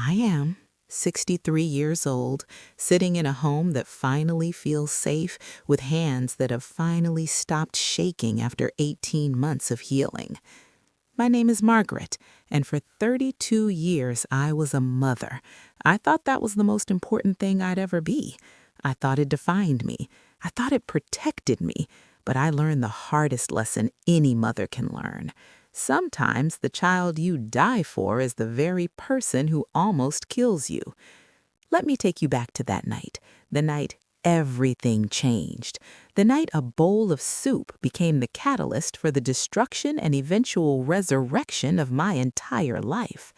I am 63 years old, sitting in a home that finally feels safe, with hands that have finally stopped shaking after 18 months of healing. My name is Margaret, and for 32 years I was a mother. I thought that was the most important thing I'd ever be. I thought it defined me. I thought it protected me. But I learned the hardest lesson any mother can learn. Sometimes the child you die for is the very person who almost kills you. Let me take you back to that night, the night everything changed, the night a bowl of soup became the catalyst for the destruction and eventual resurrection of my entire life.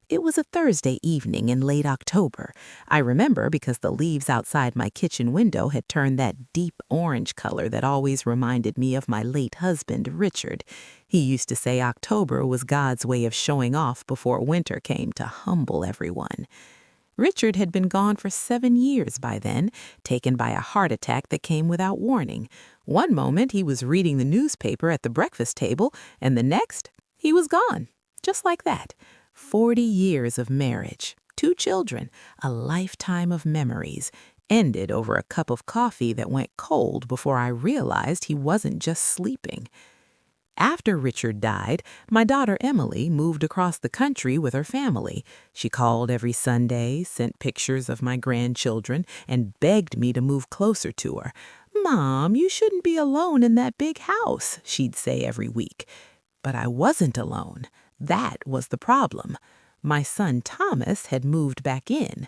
It was a Thursday evening in late October. I remember because the leaves outside my kitchen window had turned that deep orange color that always reminded me of my late husband, Richard. He used to say October was God's way of showing off before winter came to humble everyone. Richard had been gone for 7 years by then, taken by a heart attack that came without warning. One moment he was reading the newspaper at the breakfast table, and the next, he was gone, just like that. 40 years of marriage, 2 children, a lifetime of memories, ended over a cup of coffee that went cold before I realized he wasn't just sleeping. After Richard died, my daughter Emily moved across the country with her family. She called every Sunday, sent pictures of my grandchildren, and begged me to move closer to her. "Mom, you shouldn't be alone in that big house," she'd say every week. But I wasn't alone. That was the problem. My son Thomas had moved back in.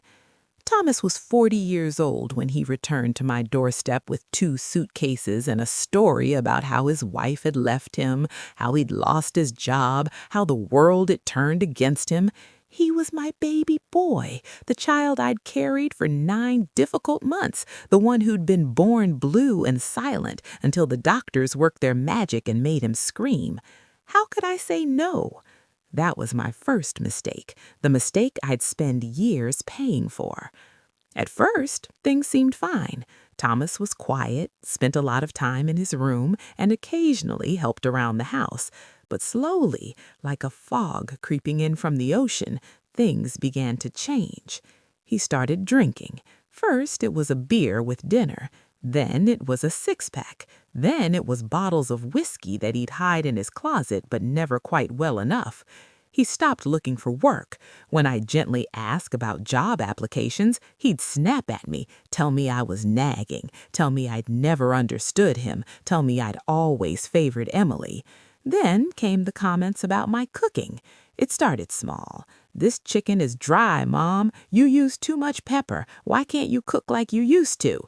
Thomas was 40 years old when he returned to my doorstep with 2 suitcases and a story about how his wife had left him, how he'd lost his job, how the world had turned against him. He was my baby boy, the child I'd carried for 9 difficult months, the one who'd been born blue and silent until the doctors worked their magic and made him scream. How could I say no? That was my first mistake, the mistake I'd spend years paying for. At first, things seemed fine. Thomas was quiet, spent a lot of time in his room, and occasionally helped around the house. But slowly, like a fog creeping in from the ocean, things began to change. He started drinking. First, it was a beer with dinner. Then it was a 6-pack. Then it was bottles of whiskey that he'd hide in his closet but never quite well enough. He stopped looking for work. When I gently asked about job applications, he'd snap at me, tell me I was nagging, tell me I'd never understood him, tell me I'd always favored Emily. Then came the comments about my cooking. It started small. "This chicken is dry, Mom. You use too much pepper. Why can't you cook like you used to?"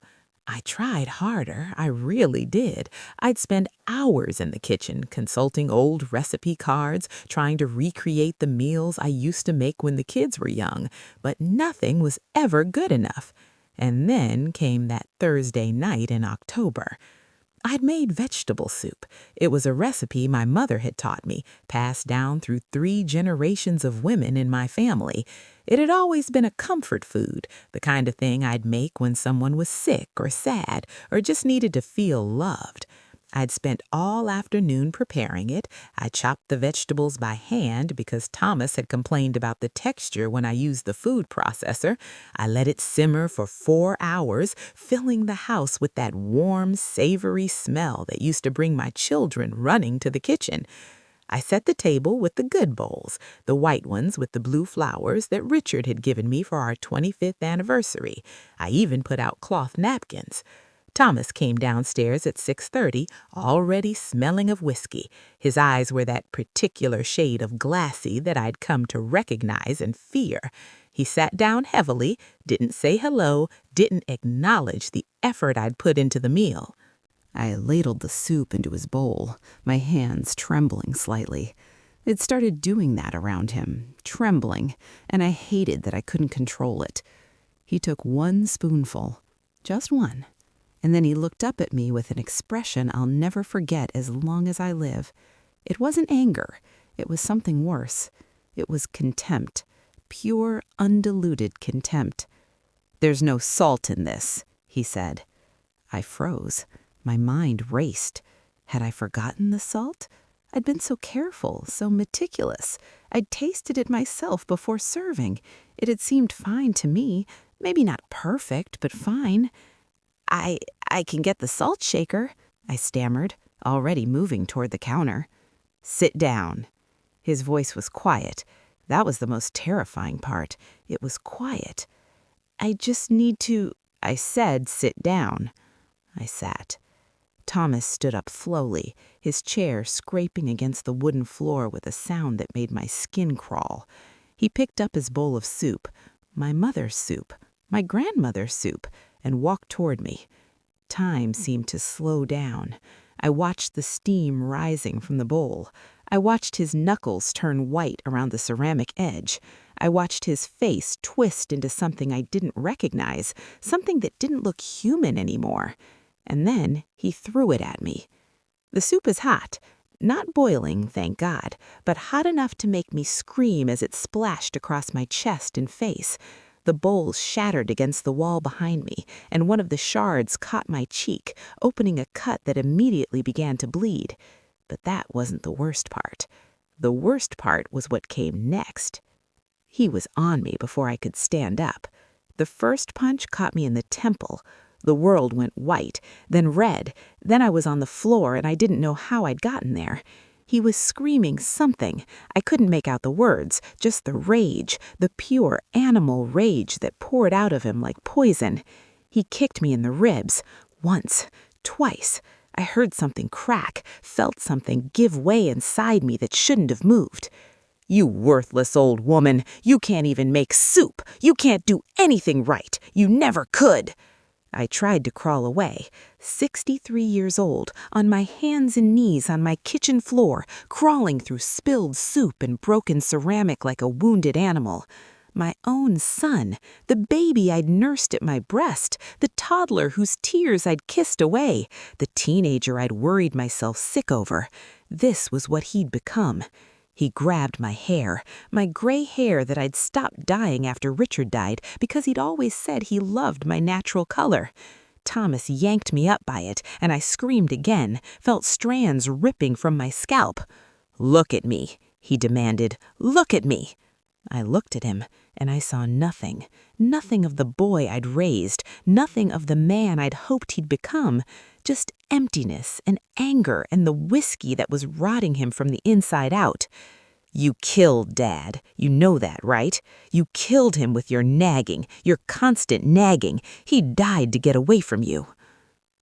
I tried harder, I really did. I'd spend hours in the kitchen consulting old recipe cards, trying to recreate the meals I used to make when the kids were young, but nothing was ever good enough. And then came that Thursday night in October. I'd made vegetable soup. It was a recipe my mother had taught me, passed down through 3 generations of women in my family. It had always been a comfort food, the kind of thing I'd make when someone was sick or sad or just needed to feel loved. I'd spent all afternoon preparing it. I chopped the vegetables by hand because Thomas had complained about the texture when I used the food processor. I let it simmer for 4 hours, filling the house with that warm, savory smell that used to bring my children running to the kitchen. I set the table with the good bowls, the white ones with the blue flowers that Richard had given me for our 25th anniversary. I even put out cloth napkins. Thomas came downstairs at 6:30, already smelling of whiskey. His eyes were that particular shade of glassy that I'd come to recognize and fear. He sat down heavily, didn't say hello, didn't acknowledge the effort I'd put into the meal. I ladled the soup into his bowl, my hands trembling slightly. It started doing that around him, trembling, and I hated that I couldn't control it. He took 1 spoonful, just one. And then he looked up at me with an expression I'll never forget as long as I live. It wasn't anger. It was something worse. It was contempt. Pure, undiluted contempt. "There's no salt in this," he said. I froze. My mind raced. Had I forgotten the salt? I'd been so careful, so meticulous. I'd tasted it myself before serving. It had seemed fine to me, maybe not perfect, but fine. I I can get the salt shaker, I stammered, already moving toward the counter. Sit down. His voice was quiet. That was the most terrifying part. It was quiet. I just need to, I said, sit down. I sat. Thomas stood up slowly, his chair scraping against the wooden floor with a sound that made my skin crawl. He picked up his bowl of soup, my mother's soup, my grandmother's soup, and walked toward me. Time seemed to slow down. I watched the steam rising from the bowl. I watched his knuckles turn white around the ceramic edge. I watched his face twist into something I didn't recognize, something that didn't look human anymore. And then he threw it at me. The soup is hot. Not boiling, thank God, but hot enough to make me scream as it splashed across my chest and face. The bowl shattered against the wall behind me, and one of the shards caught my cheek, opening a cut that immediately began to bleed. But that wasn't the worst part. The worst part was what came next. He was on me before I could stand up. The first punch caught me in the temple. The world went white, then red, then I was on the floor and I didn't know how I'd gotten there. He was screaming something. I couldn't make out the words, just the rage, the pure animal rage that poured out of him like poison. He kicked me in the ribs, once, twice. I heard something crack, felt something give way inside me that shouldn't have moved. You worthless old woman, you can't even make soup. You can't do anything right. You never could. I tried to crawl away, 63 years old, on my hands and knees on my kitchen floor, crawling through spilled soup and broken ceramic like a wounded animal. My own son, the baby I'd nursed at my breast, the toddler whose tears I'd kissed away, the teenager I'd worried myself sick over. This was what he'd become. He grabbed my hair, my gray hair that I'd stopped dyeing after Richard died because he'd always said he loved my natural color. Thomas yanked me up by it, and I screamed again, felt strands ripping from my scalp. "Look at me," he demanded. "Look at me." I looked at him, and I saw nothing. Nothing of the boy I'd raised, nothing of the man I'd hoped he'd become. Just emptiness and anger and the whiskey that was rotting him from the inside out. You killed Dad. You know that, right? You killed him with your nagging, your constant nagging. He died to get away from you.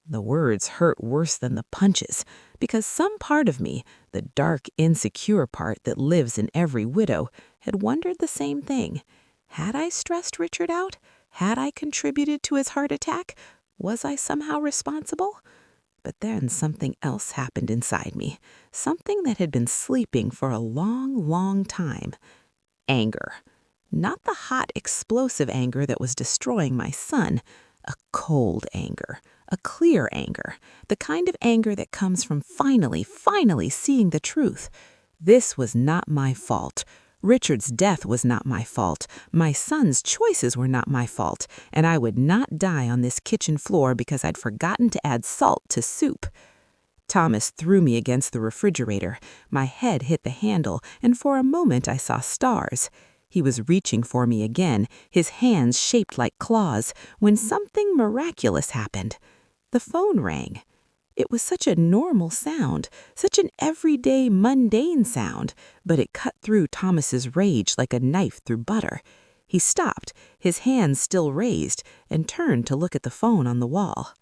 The words hurt worse than the punches, because some part of me, the dark, insecure part that lives in every widow, had wondered the same thing. Had I stressed Richard out? Had I contributed to his heart attack? Was I somehow responsible? But then something else happened inside me, something that had been sleeping for a long, long time. Anger. Not the hot, explosive anger that was destroying my son. A cold anger, a clear anger, the kind of anger that comes from finally seeing the truth. This was not my fault. Richard's death was not my fault. My son's choices were not my fault, and I would not die on this kitchen floor because I'd forgotten to add salt to soup. Thomas threw me against the refrigerator. My head hit the handle, and for a moment I saw stars. He was reaching for me again, his hands shaped like claws, when something miraculous happened. The phone rang. It was such a normal sound, such an everyday, mundane sound, but it cut through Thomas's rage like a knife through butter. He stopped, his hands still raised, and turned to look at the phone on the wall.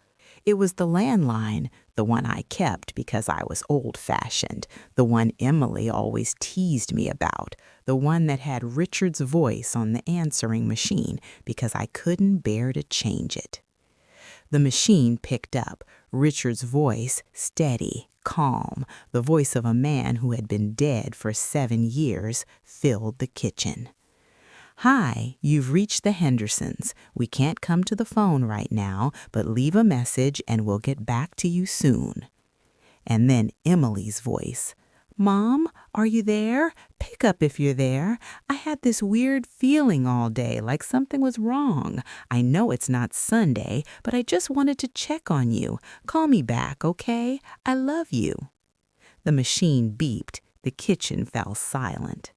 It was the landline, the one I kept because I was old-fashioned, the one Emily always teased me about, the one that had Richard's voice on the answering machine because I couldn't bear to change it. The machine picked up, Richard's voice, steady, calm, the voice of a man who had been dead for 7 years, filled the kitchen. "Hi, you've reached the Hendersons. We can't come to the phone right now, but leave a message and we'll get back to you soon." And then Emily's voice. "Mom, are you there? Pick up if you're there. I had this weird feeling all day, like something was wrong. I know it's not Sunday, but I just wanted to check on you. Call me back, okay? I love you." The machine beeped. The kitchen fell silent.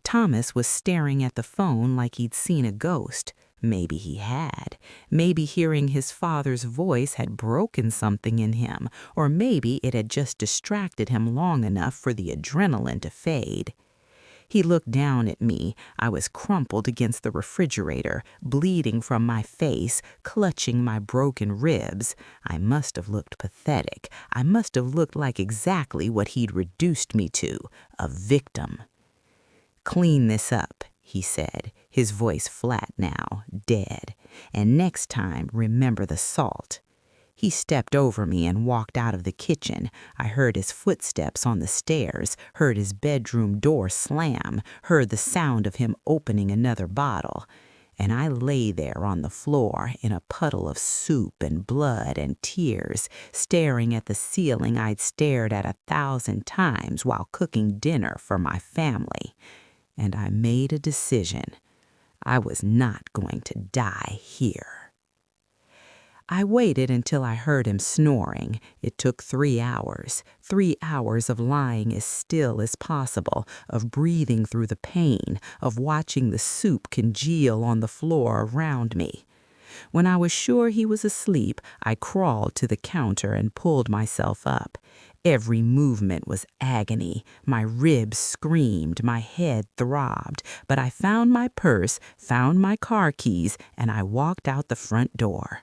Thomas was staring at the phone like he'd seen a ghost. Maybe he had. Maybe hearing his father's voice had broken something in him, or maybe it had just distracted him long enough for the adrenaline to fade. He looked down at me. I was crumpled against the refrigerator, bleeding from my face, clutching my broken ribs. I must have looked pathetic. I must have looked like exactly what he'd reduced me to, a victim. "Clean this up," he said, his voice flat now, dead. "And next time, remember the salt." He stepped over me and walked out of the kitchen. I heard his footsteps on the stairs, heard his bedroom door slam, heard the sound of him opening another bottle. And I lay there on the floor in a puddle of soup and blood and tears, staring at the ceiling I'd stared at 1,000 times while cooking dinner for my family. And I made a decision. I was not going to die here. I waited until I heard him snoring. It took 3 hours. 3 hours of lying as still as possible, of breathing through the pain, of watching the soup congeal on the floor around me. When I was sure he was asleep, I crawled to the counter and pulled myself up. Every movement was agony. My ribs screamed, my head throbbed, but I found my purse, found my car keys, and I walked out the front door.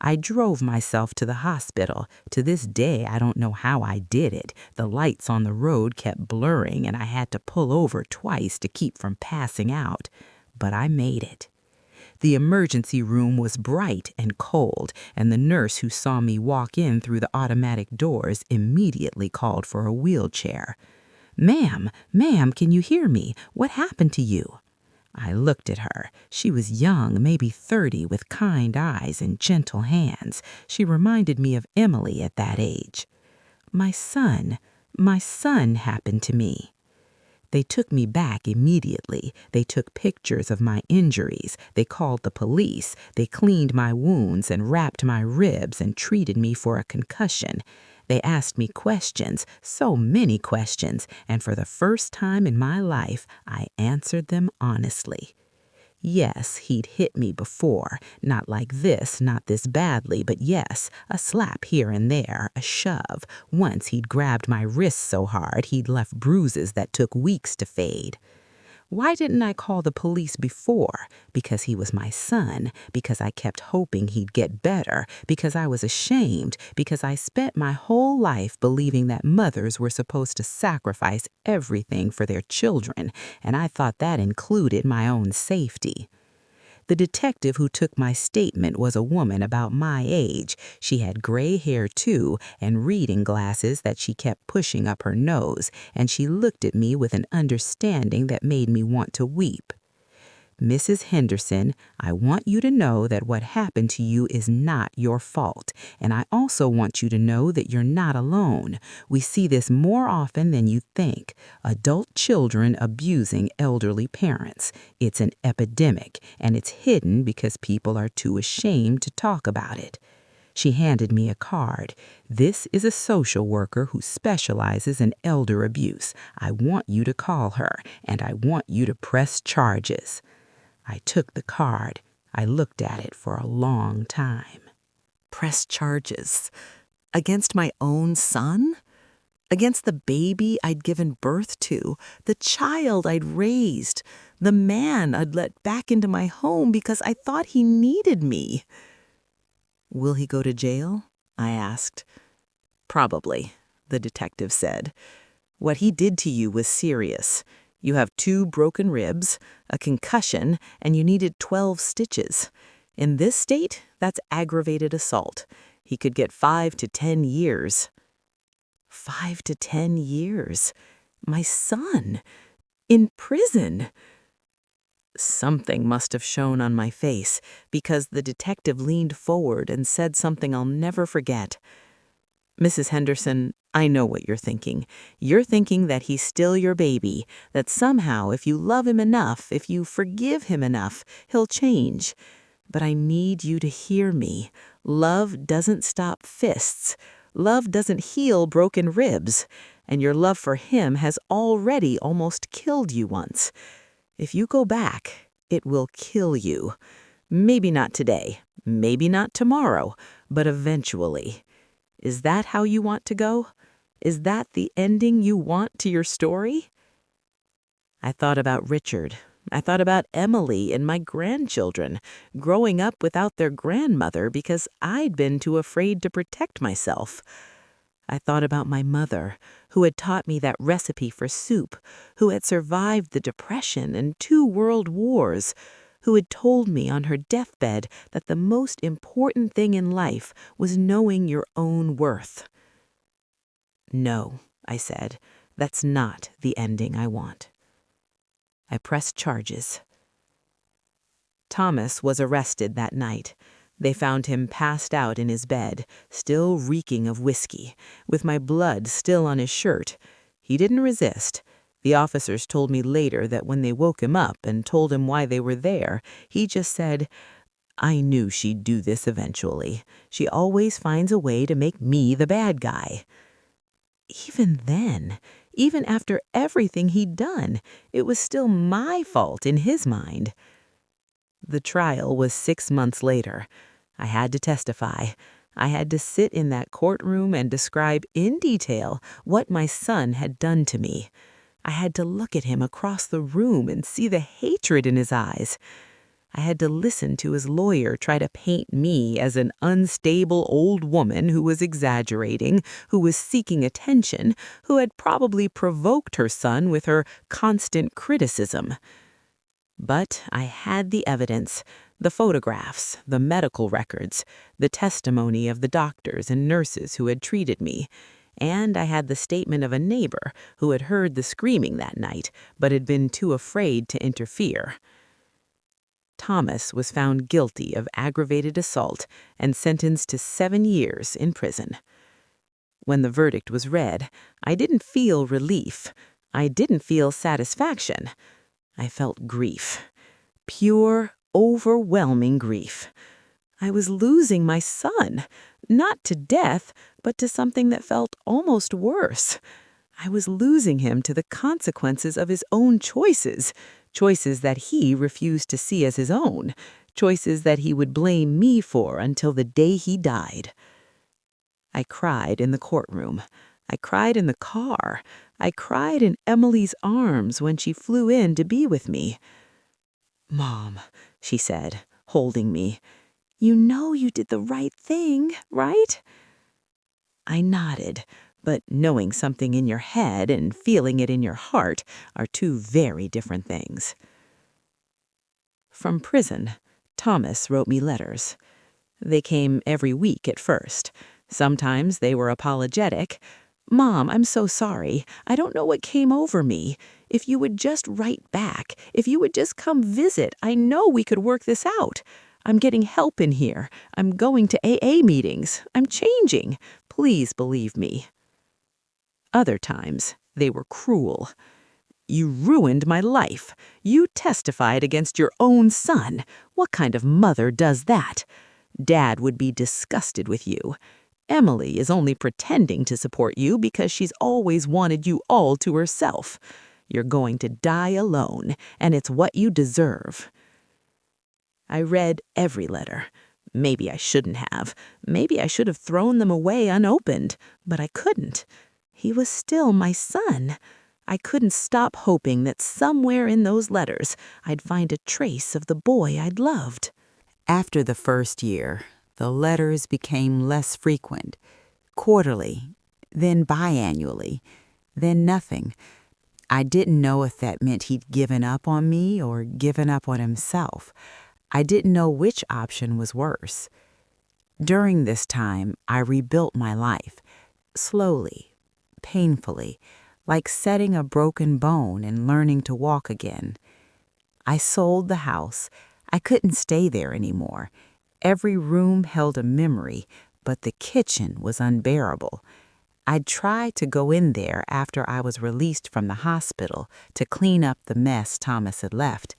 I drove myself to the hospital. To this day, I don't know how I did it. The lights on the road kept blurring, and I had to pull over twice to keep from passing out. But I made it. The emergency room was bright and cold, and the nurse who saw me walk in through the automatic doors immediately called for a wheelchair. Ma'am, can you hear me? What happened to you?" I looked at her. She was young, maybe 30, with kind eyes and gentle hands. She reminded me of Emily at that age. My son happened to me." They took me back immediately. They took pictures of my injuries. They called the police. They cleaned my wounds and wrapped my ribs and treated me for a concussion. They asked me questions, so many questions, and for the first time in my life, I answered them honestly. Yes, he'd hit me before, not like this, not this badly, but yes, a slap here and there, a shove. Once he'd grabbed my wrist so hard he'd left bruises that took weeks to fade. Why didn't I call the police before? Because he was my son, because I kept hoping he'd get better, because I was ashamed, because I spent my whole life believing that mothers were supposed to sacrifice everything for their children, and I thought that included my own safety. The detective who took my statement was a woman about my age. She had gray hair, too, and reading glasses that she kept pushing up her nose, and she looked at me with an understanding that made me want to weep. "Mrs. Henderson, I want you to know that what happened to you is not your fault, and I also want you to know that you're not alone. We see this more often than you think. Adult children abusing elderly parents. It's an epidemic, and it's hidden because people are too ashamed to talk about it." She handed me a card. "This is a social worker who specializes in elder abuse. I want you to call her, and I want you to press charges." I took the card. I looked at it for a long time. Press charges? Against my own son? Against the baby I'd given birth to, the child I'd raised, the man I'd let back into my home because I thought he needed me. "Will he go to jail?" I asked. "Probably," the detective said. "What he did to you was serious. You have 2 broken ribs, a concussion, and you needed 12 stitches. In this state, that's aggravated assault. He could get 5 to 10 years. 5 to 10 years? My son? In prison?" Something must have shown on my face, because the detective leaned forward and said something I'll never forget. "Mrs. Henderson, I know what you're thinking. You're thinking that he's still your baby, that somehow if you love him enough, if you forgive him enough, he'll change. But I need you to hear me. Love doesn't stop fists. Love doesn't heal broken ribs. and your love for him has already almost killed you once. If you go back, it will kill you. Maybe not today, maybe not tomorrow, but eventually. Is that how you want to go? Is that the ending you want to your story? I thought about Richard. I thought about Emily and my grandchildren, growing up without their grandmother because I'd been too afraid to protect myself. I thought about my mother, who had taught me that recipe for soup, who had survived the Depression and 2 world wars, who had told me on her deathbed that the most important thing in life was knowing your own worth. No, I said, that's not the ending I want. I pressed charges. Thomas was arrested that night. They found him passed out in his bed, still reeking of whiskey, with my blood still on his shirt. He didn't resist. The officers told me later that when they woke him up and told him why they were there, he just said, "I knew she'd do this eventually. She always finds a way to make me the bad guy." Even then, even after everything he'd done, it was still my fault in his mind. The trial was 6 months later. I had to testify. I had to sit in that courtroom and describe in detail what my son had done to me. I had to look at him across the room and see the hatred in his eyes. I had to listen to his lawyer try to paint me as an unstable old woman who was exaggerating, who was seeking attention, who had probably provoked her son with her constant criticism. But I had the evidence, the photographs, the medical records, the testimony of the doctors and nurses who had treated me, and I had the statement of a neighbor who had heard the screaming that night but had been too afraid to interfere. Thomas was found guilty of aggravated assault and sentenced to 7 years in prison. When the verdict was read, I didn't feel relief. I didn't feel satisfaction. I felt grief. Pure, overwhelming grief. I was losing my son, not to death, but to something that felt almost worse. I was losing him to the consequences of his own choices, choices that he refused to see as his own, choices that he would blame me for until the day he died. I cried in the courtroom. I cried in the car. I cried in Emily's arms when she flew in to be with me. "Mom," she said, holding me, "you know you did the right thing, right?" I nodded, but knowing something in your head and feeling it in your heart are 2 very different things. From prison, Thomas wrote me letters. They came every week at first. Sometimes they were apologetic. "Mom, I'm so sorry. I don't know what came over me. If you would just write back, if you would just come visit, I know we could work this out. I'm getting help in here. I'm going to AA meetings. I'm changing. Please believe me." Other times, they were cruel. "You ruined my life. You testified against your own son. What kind of mother does that? Dad would be disgusted with you. Emily is only pretending to support you because she's always wanted you all to herself. You're going to die alone, and it's what you deserve." I read every letter. Maybe I shouldn't have. Maybe I should have thrown them away unopened, but I couldn't. He was still my son. I couldn't stop hoping that somewhere in those letters I'd find a trace of the boy I'd loved. After the first year, the letters became less frequent, quarterly, then biannually, then nothing. I didn't know if that meant he'd given up on me or given up on himself. I didn't know which option was worse. During this time, I rebuilt my life, slowly, painfully, like setting a broken bone and learning to walk again. I sold the house. I couldn't stay there anymore. Every room held a memory, but the kitchen was unbearable. I'd tried to go in there after I was released from the hospital to clean up the mess Thomas had left,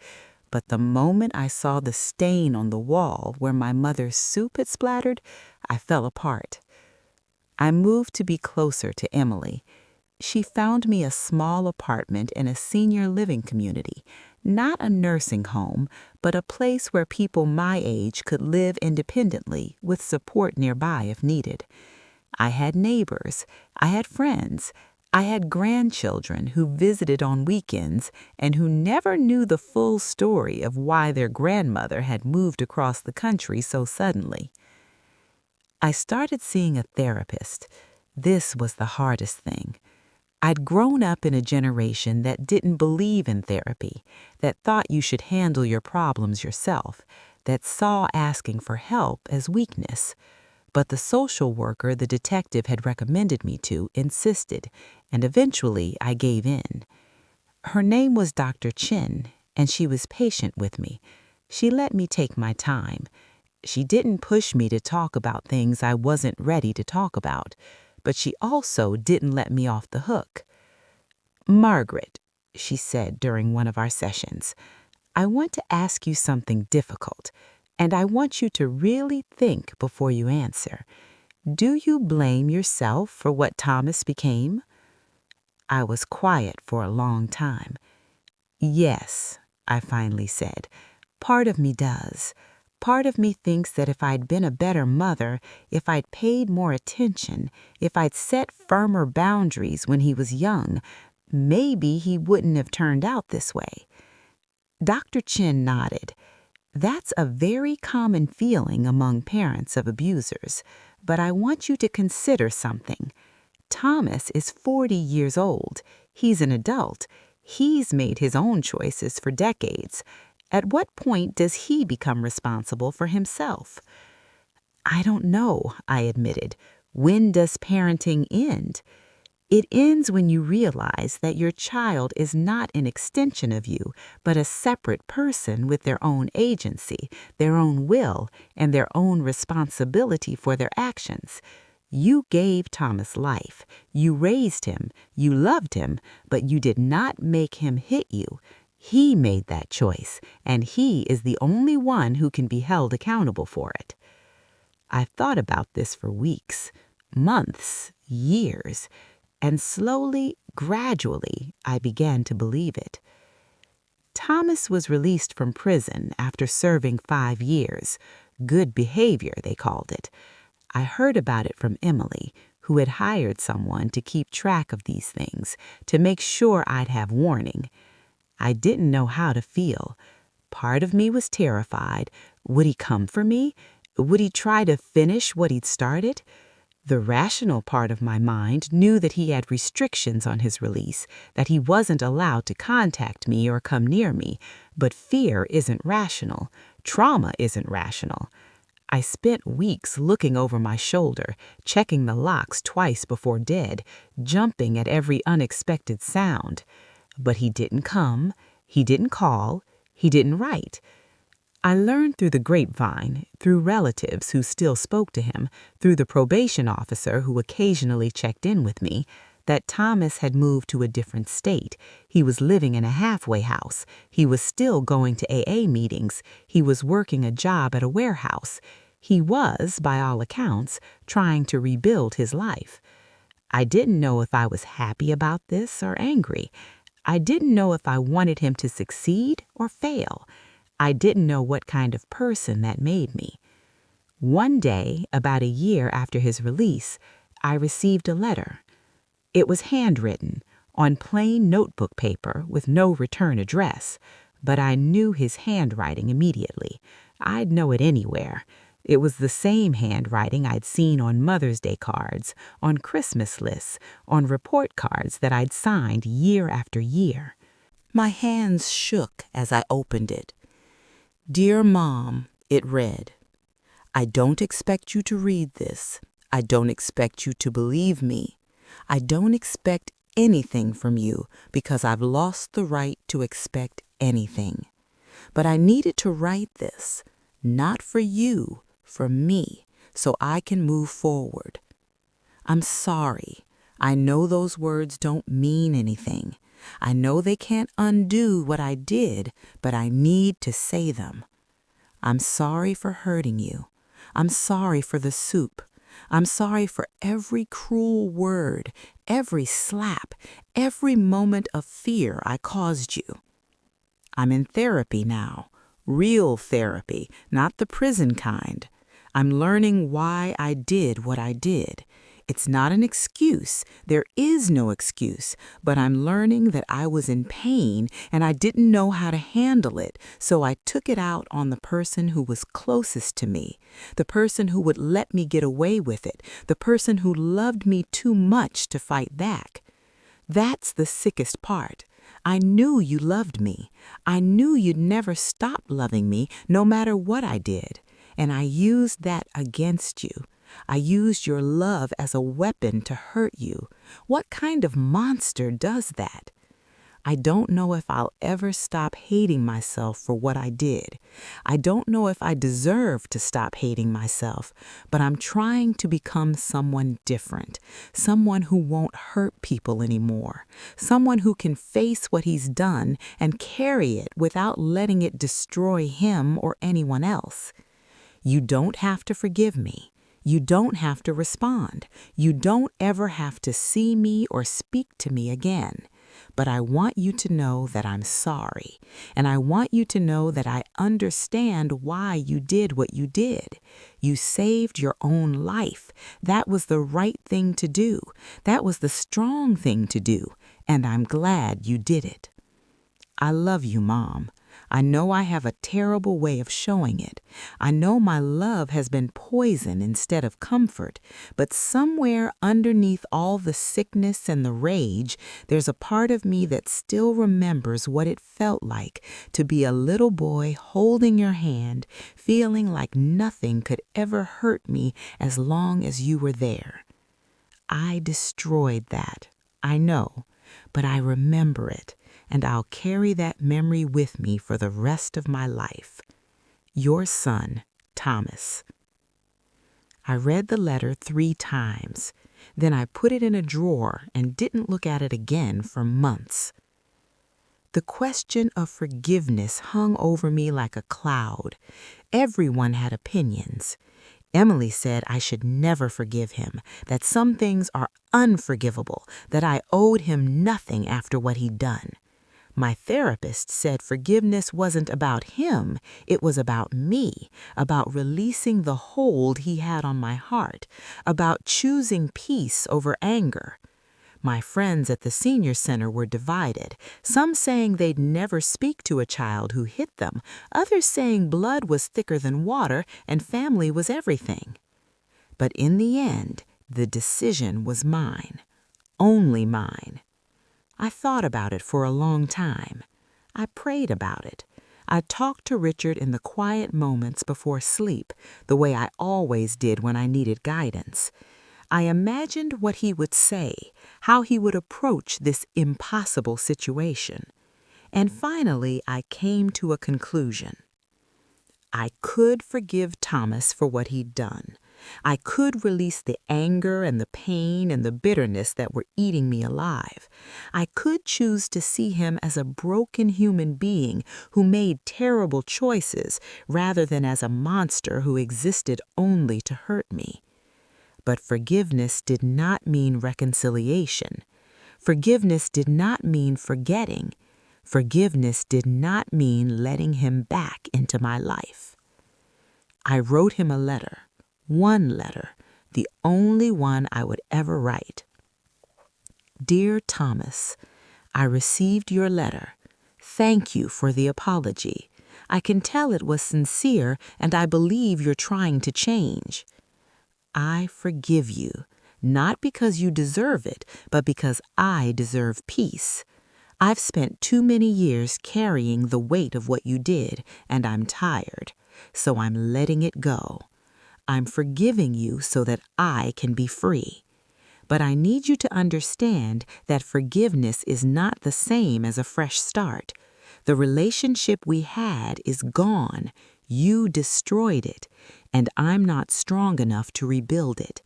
but the moment I saw the stain on the wall where my mother's soup had splattered, I fell apart. I moved to be closer to Emily. She found me a small apartment in a senior living community, not a nursing home, but a place where people my age could live independently with support nearby if needed. I had neighbors, I had friends, I had grandchildren who visited on weekends and who never knew the full story of why their grandmother had moved across the country so suddenly. I started seeing a therapist. This was the hardest thing. I'd grown up in a generation that didn't believe in therapy, that thought you should handle your problems yourself, that saw asking for help as weakness. But the social worker the detective had recommended me to insisted, and eventually I gave in. Her name was Dr. Chin, and she was patient with me. She let me take my time. She didn't push me to talk about things I wasn't ready to talk about, but she also didn't let me off the hook. "Margaret," she said during one of our sessions, "I want to ask you something difficult, and I want you to really think before you answer. Do you blame yourself for what Thomas became?" I was quiet for a long time. "Yes," I finally said. "Part of me does. Part of me thinks that if I'd been a better mother, if I'd paid more attention, if I'd set firmer boundaries when he was young, maybe he wouldn't have turned out this way." Dr. Chin nodded. "That's a very common feeling among parents of abusers, but I want you to consider something. Thomas is 40 years old. He's an adult. He's made his own choices for decades. At what point does he become responsible for himself?" "I don't know," I admitted. "When does parenting end?" "It ends when you realize that your child is not an extension of you, but a separate person with their own agency, their own will, and their own responsibility for their actions. You gave Thomas life. You raised him. You loved him, but you did not make him hit you. He made that choice, and he is the only one who can be held accountable for it." I thought about this for weeks, months, years, and slowly, gradually, I began to believe it. Thomas was released from prison after serving 5 years. Good behavior, they called it. I heard about it from Emily, who had hired someone to keep track of these things, to make sure I'd have warning. I didn't know how to feel. Part of me was terrified. Would he come for me? Would he try to finish what he'd started? The rational part of my mind knew that he had restrictions on his release, that he wasn't allowed to contact me or come near me, but fear isn't rational. Trauma isn't rational. I spent weeks looking over my shoulder, checking the locks twice before bed, jumping at every unexpected sound. But he didn't come, he didn't call, he didn't write. I learned through the grapevine, through relatives who still spoke to him, through the probation officer who occasionally checked in with me, that Thomas had moved to a different state. He was living in a halfway house. He was still going to AA meetings. He was working a job at a warehouse. He was, by all accounts, trying to rebuild his life. I didn't know if I was happy about this or angry. I didn't know if I wanted him to succeed or fail. I didn't know what kind of person that made me. One day, about a year after his release, I received a letter. It was handwritten, on plain notebook paper with no return address, but I knew his handwriting immediately. I'd know it anywhere. It was the same handwriting I'd seen on Mother's Day cards, on Christmas lists, on report cards that I'd signed year after year. My hands shook as I opened it. "Dear Mom," it read, "I don't expect you to read this. I don't expect you to believe me. I don't expect anything from you because I've lost the right to expect anything. But I needed to write this, not for you, for me, so I can move forward. I'm sorry. I know those words don't mean anything. I know they can't undo what I did, but I need to say them. I'm sorry for hurting you. I'm sorry for the soup. I'm sorry for every cruel word, every slap, every moment of fear I caused you. I'm in therapy now, real therapy, not the prison kind. I'm learning why I did what I did. It's not an excuse. There is no excuse, but I'm learning that I was in pain and I didn't know how to handle it, so I took it out on the person who was closest to me, the person who would let me get away with it, the person who loved me too much to fight back. That's the sickest part. I knew you loved me. I knew you'd never stop loving me no matter what I did. And I used that against you. I used your love as a weapon to hurt you. What kind of monster does that? I don't know if I'll ever stop hating myself for what I did. I don't know if I deserve to stop hating myself, but I'm trying to become someone different, someone who won't hurt people anymore, someone who can face what he's done and carry it without letting it destroy him or anyone else. You don't have to forgive me. You don't have to respond. You don't ever have to see me or speak to me again. But I want you to know that I'm sorry, and I want you to know that I understand why you did what you did. You saved your own life. That was the right thing to do. That was the strong thing to do, and I'm glad you did it. I love you, Mom. I know I have a terrible way of showing it. I know my love has been poison instead of comfort, but somewhere underneath all the sickness and the rage, there's a part of me that still remembers what it felt like to be a little boy holding your hand, feeling like nothing could ever hurt me as long as you were there. I destroyed that, I know, but I remember it. And I'll carry that memory with me for the rest of my life. Your son, Thomas. I read the letter 3 times. Then I put it in a drawer and didn't look at it again for months. The question of forgiveness hung over me like a cloud. Everyone had opinions. Emily said I should never forgive him, that some things are unforgivable, that I owed him nothing after what he'd done. My therapist said forgiveness wasn't about him, it was about me, about releasing the hold he had on my heart, about choosing peace over anger. My friends at the senior center were divided, some saying they'd never speak to a child who hit them, others saying blood was thicker than water and family was everything. But in the end, the decision was mine, only mine. I thought about it for a long time. I prayed about it. I talked to Richard in the quiet moments before sleep, the way I always did when I needed guidance. I imagined what he would say, how he would approach this impossible situation. And finally, I came to a conclusion. I could forgive Thomas for what he'd done. I could release the anger and the pain and the bitterness that were eating me alive. I could choose to see him as a broken human being who made terrible choices rather than as a monster who existed only to hurt me. But forgiveness did not mean reconciliation. Forgiveness did not mean forgetting. Forgiveness did not mean letting him back into my life. I wrote him a letter. One letter, the only one I would ever write. Dear Thomas, I received your letter. Thank you for the apology. I can tell it was sincere, and I believe you're trying to change. I forgive you, not because you deserve it, but because I deserve peace. I've spent too many years carrying the weight of what you did, and I'm tired, so I'm letting it go. I'm forgiving you so that I can be free. But I need you to understand that forgiveness is not the same as a fresh start. The relationship we had is gone. You destroyed it, and I'm not strong enough to rebuild it.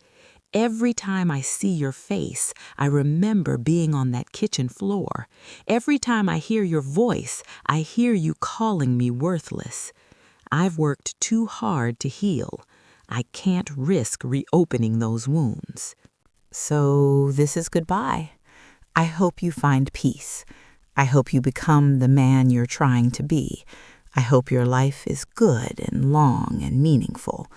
Every time I see your face, I remember being on that kitchen floor. Every time I hear your voice, I hear you calling me worthless. I've worked too hard to heal. I can't risk reopening those wounds. So this is goodbye. I hope you find peace. I hope you become the man you're trying to be. I hope your life is good and long and meaningful,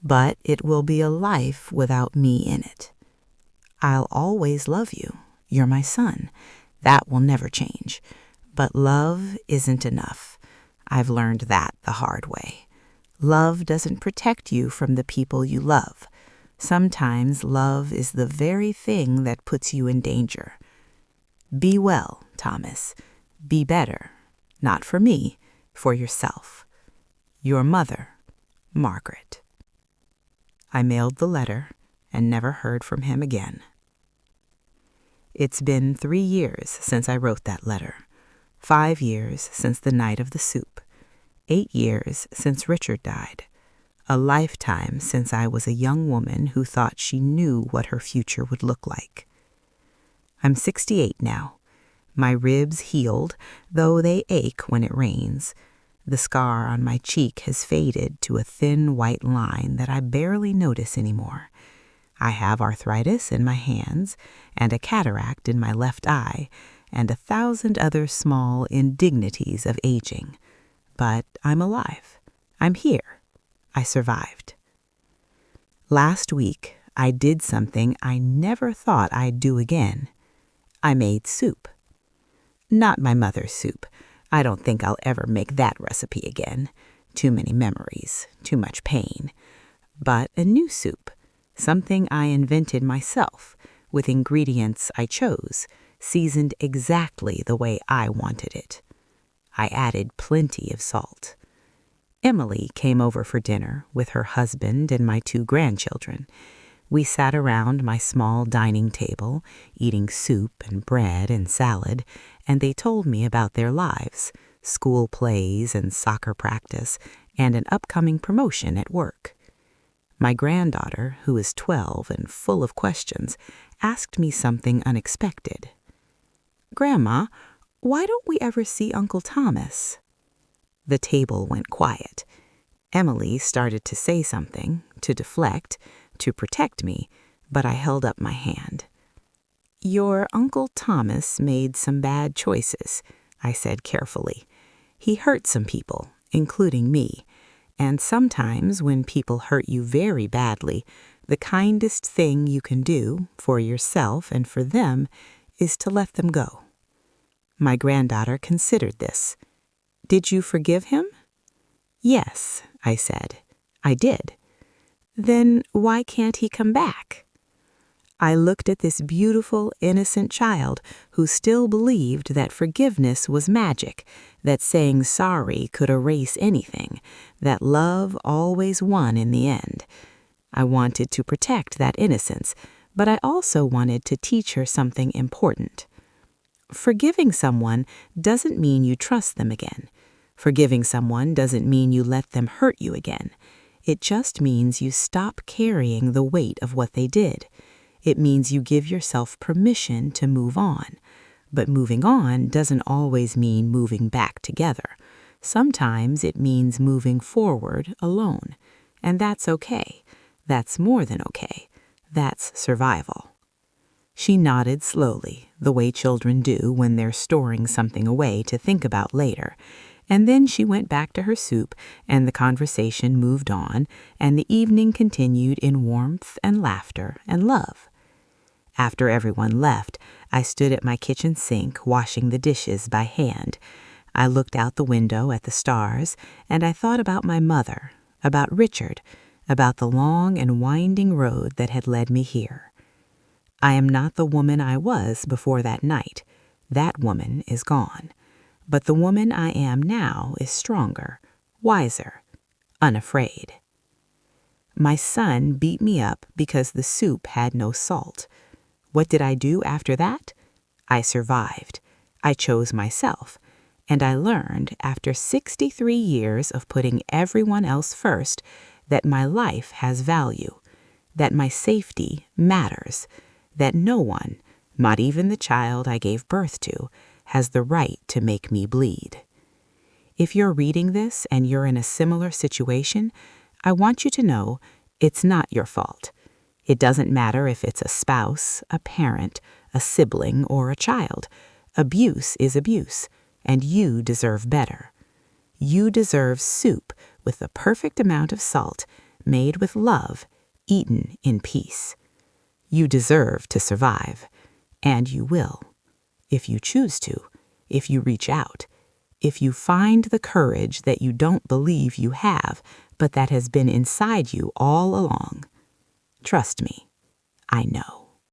but it will be a life without me in it. I'll always love you. You're my son. That will never change. But love isn't enough. I've learned that the hard way. Love doesn't protect you from the people you love. Sometimes love is the very thing that puts you in danger. Be well, Thomas. Be better. Not for me, for yourself. Your mother, Margaret. I mailed the letter and never heard from him again. It's been 3 years since I wrote that letter. 5 years since the night of the soup. 8 years since Richard died. A lifetime since I was a young woman who thought she knew what her future would look like. I'm 68 now. My ribs healed, though they ache when it rains. The scar on my cheek has faded to a thin white line that I barely notice anymore. I have arthritis in my hands and a cataract in my left eye and 1,000 other small indignities of aging. But I'm alive. I'm here. I survived. Last week, I did something I never thought I'd do again. I made soup. Not my mother's soup. I don't think I'll ever make that recipe again. Too many memories, too much pain. But a new soup, something I invented myself, with ingredients I chose, seasoned exactly the way I wanted it. I added plenty of salt. Emily came over for dinner with her husband and my 2 grandchildren. We sat around my small dining table, eating soup and bread and salad, and they told me about their lives, school plays and soccer practice, and an upcoming promotion at work. My granddaughter, who is 12 and full of questions, asked me something unexpected. "Grandma, why don't we ever see Uncle Thomas?" The table went quiet. Emily started to say something, to deflect, to protect me, but I held up my hand. "Your Uncle Thomas made some bad choices," I said carefully. "He hurt some people, including me, and sometimes when people hurt you very badly, the kindest thing you can do, for yourself and for them, is to let them go." My granddaughter considered this. "Did you forgive him?" "Yes," I said. "I did." "Then why can't he come back?" I looked at this beautiful, innocent child who still believed that forgiveness was magic, that saying sorry could erase anything, that love always won in the end. I wanted to protect that innocence, but I also wanted to teach her something important. Forgiving someone doesn't mean you trust them again. Forgiving someone doesn't mean you let them hurt you again. It just means you stop carrying the weight of what they did. It means you give yourself permission to move on. But moving on doesn't always mean moving back together. Sometimes it means moving forward alone. And that's okay. That's more than okay. That's survival. She nodded slowly, the way children do when they're storing something away to think about later. And then she went back to her soup, and the conversation moved on, and the evening continued in warmth and laughter and love. After everyone left, I stood at my kitchen sink washing the dishes by hand. I looked out the window at the stars, and I thought about my mother, about Richard, about the long and winding road that had led me here. I am not the woman I was before that night. That woman is gone. But the woman I am now is stronger, wiser, unafraid. My son beat me up because the soup had no salt. What did I do after that? I survived. I chose myself. And I learned, after 63 years of putting everyone else first, that my life has value, that my safety matters, that no one, not even the child I gave birth to, has the right to make me bleed. If you're reading this and you're in a similar situation, I want you to know It's not your fault. It doesn't matter if it's a spouse, a parent, a sibling, or a child. Abuse is abuse, and you deserve better. You deserve soup with the perfect amount of salt, made with love, eaten in peace. You deserve to survive, and you will. If you choose to, if you reach out, if you find the courage that you don't believe you have, but that has been inside you all along. Trust me, I know.